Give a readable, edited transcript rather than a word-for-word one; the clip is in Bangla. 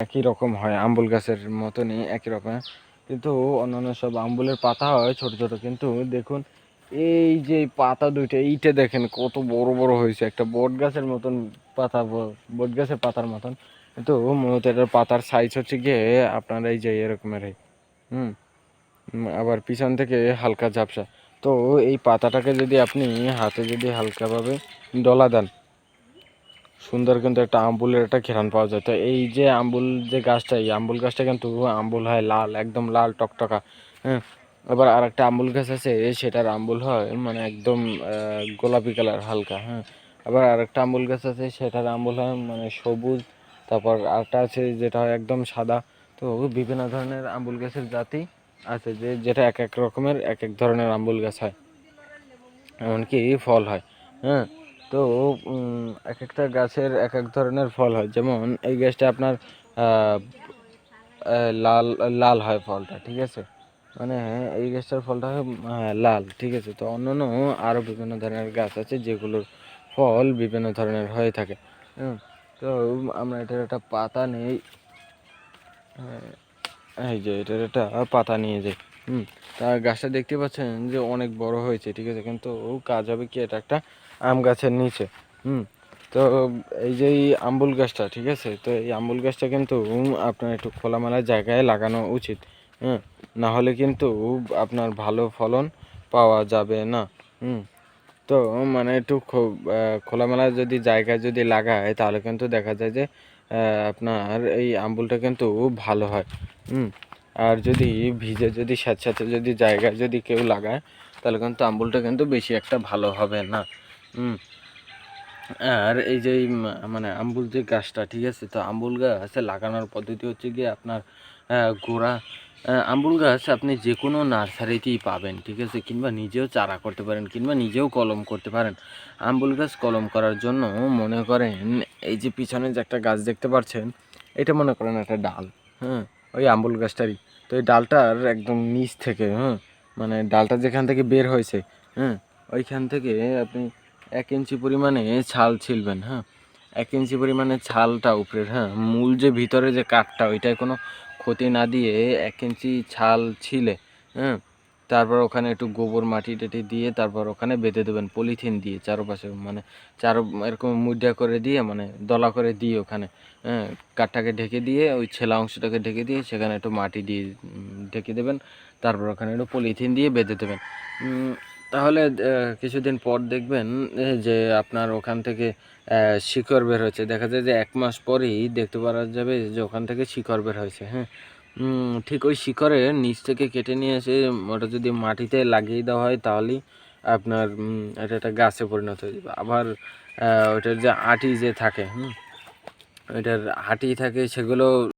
একই রকম হয়, আম্বুল গাছের মতনই একই রকম, কিন্তু অন্যান্য সব আম্বুলের পাতা হয় ছোট ছোট। কিন্তু দেখুন এই যে পাতা দুইটা, এইটা দেখেন কত বড় বড় হয়েছে, একটা বট গাছের মতন পাতা, বট গাছের পাতার মতন। কিন্তু মূলত এটার পাতার সাইজ হচ্ছে গিয়ে আপনার এই যে এরকমের হুম আবার পিছন থেকে হালকা ঝাপসা। তো এই পাতাটাকে যদি আপনি হাতে যদি হালকাভাবে ডলা দেন, সুন্দর কিন্তু একটা আম্বুলের একটা ঘ্রাণ পাওয়া যায়। তো এই যে আম্বুল যে গাছটা, এই আম্বুল গাছটা কিন্তু আম্বুল হয় লাল, একদম লাল টকটকা। হ্যাঁ, আবার আর একটা আম্বুল গাছ আছে, সেটার আম্বুল হয় মানে একদম গোলাপি কালার হালকা। হ্যাঁ, আবার আর একটা আম্বুল গাছ আছে, সেটার আম্বুল হয় মানে সবুজ। তারপর আরেকটা আছে যেটা হয় একদম সাদা। তো বিভিন্ন ধরনের আম্বুল গাছের জাতি আছে, যেটা এক এক রকমের এক এক ধরনের আম্বুল গাছ হয়, এমনকি ফল হয়। হ্যাঁ, তো এক একটা গাছের এক এক ধরনের ফল হয়। যেমন এই গাছটা আপনার লাল লাল হয় ফলটা, ঠিক আছে, মানে এই গাছটার ফলটা হয় লাল, ঠিক আছে। তো অন্যান্য আরও বিভিন্ন ধরনের গাছ আছে যেগুলোর ফল বিভিন্ন ধরনের হয়ে থাকে। তো আমরা এটার একটা পাতা নেই, এই যে এটার একটা পাতা নিয়ে যাই। তা গাছটা দেখতে পাচ্ছেন যে অনেক বড় হয়েছে, ঠিক আছে, কিন্তু কাজ হবে কি, এটা একটা আম গাছের নিচে। তো এই যে এই আম্বুল গাছটা, ঠিক আছে, তো এই আম্বুল গাছটা কিন্তু আপনার একটু খোলামেলা জায়গায় লাগানো উচিত। না হলে কিন্তু আপনার ভালো ফলন পাওয়া যাবে না। তো মানে একটু খোলামেলা যদি জায়গায় যদি লাগায়, তাহলে কিন্তু দেখা যায় যে আপনার এই আম্বুলটা কিন্তু ভালো হয়। আর যদি ভিজে যদি স্যাঁতস্যাঁতে যদি জায়গায় যদি কেউ লাগায়, তাহলে কিন্তু আম্বুলটা কিন্তু বেশি একটা ভালো হবে না। আর এই যে মানে আম্বুল যে গাছটা, ঠিক আছে, তো আম্বুল গাছ লাগানোর পদ্ধতি হচ্ছে গিয়ে আপনার গোড়া, আম্বুল গাছ আপনি যে কোনো নার্সারিতেই পাবেন, ঠিক আছে, কিংবা নিজেও চারা করতে পারেন, কিংবা নিজেও কলম করতে পারেন। আম্বুল গাছ কলম করার জন্য মনে করেন এই যে পিছনে যে একটা গাছ দেখতে পাচ্ছেন, এটা মনে করেন একটা ডাল। ওই আম্বুল গাছটারই। তো এই ডালটার একদম নিচ থেকে, মানে ডালটা যেখান থেকে বের হয়েছে, ওইখান থেকে আপনি 1 ইঞ্চি পরিমাণে ছাল ছিলবেন। 1 ইঞ্চি পরিমাণে ছালটা উপরের, মূল যে ভিতরে যে কাঠটা, ওইটায় কোনো ক্ষতি না দিয়ে 1 ইঞ্চি ছাল ছিলে, তারপর ওখানে একটু গোবর মাটি টাটি দিয়ে তারপর ওখানে বেঁধে দেবেন পলিথিন দিয়ে চারপাশে, মানে এরকম মুড্ডা করে দিয়ে, মানে দলা করে দিয়ে ওখানে কাঠটাকে ঢেকে দিয়ে, ওই ছেলা অংশটাকে ঢেকে দিয়ে সেখানে একটু মাটি দিয়ে ঢেকে দেবেন। তারপর ওখানে একটু পলিথিন দিয়ে বেঁধে দেবেন। তাহলে কিছুদিন পর দেখবেন যে আপনার ওখান থেকে শিকড় বের হচ্ছে। দেখা যায় যে 1 মাস পরেই দেখতে পারা যাবে যে ওখান থেকে শিকড় বের হয়েছে। ঠিক ওই শিকড়ের নিচ থেকে কেটে নিয়ে এসে ওটা যদি মাটিতে লাগিয়ে দেওয়া হয়, তাহলেই আপনার এটা একটা গাছে পরিণত হয়ে যাবে। আবার ওইটার যে আঁটি যে থাকে, ওইটার আঁটি থাকে, সেগুলো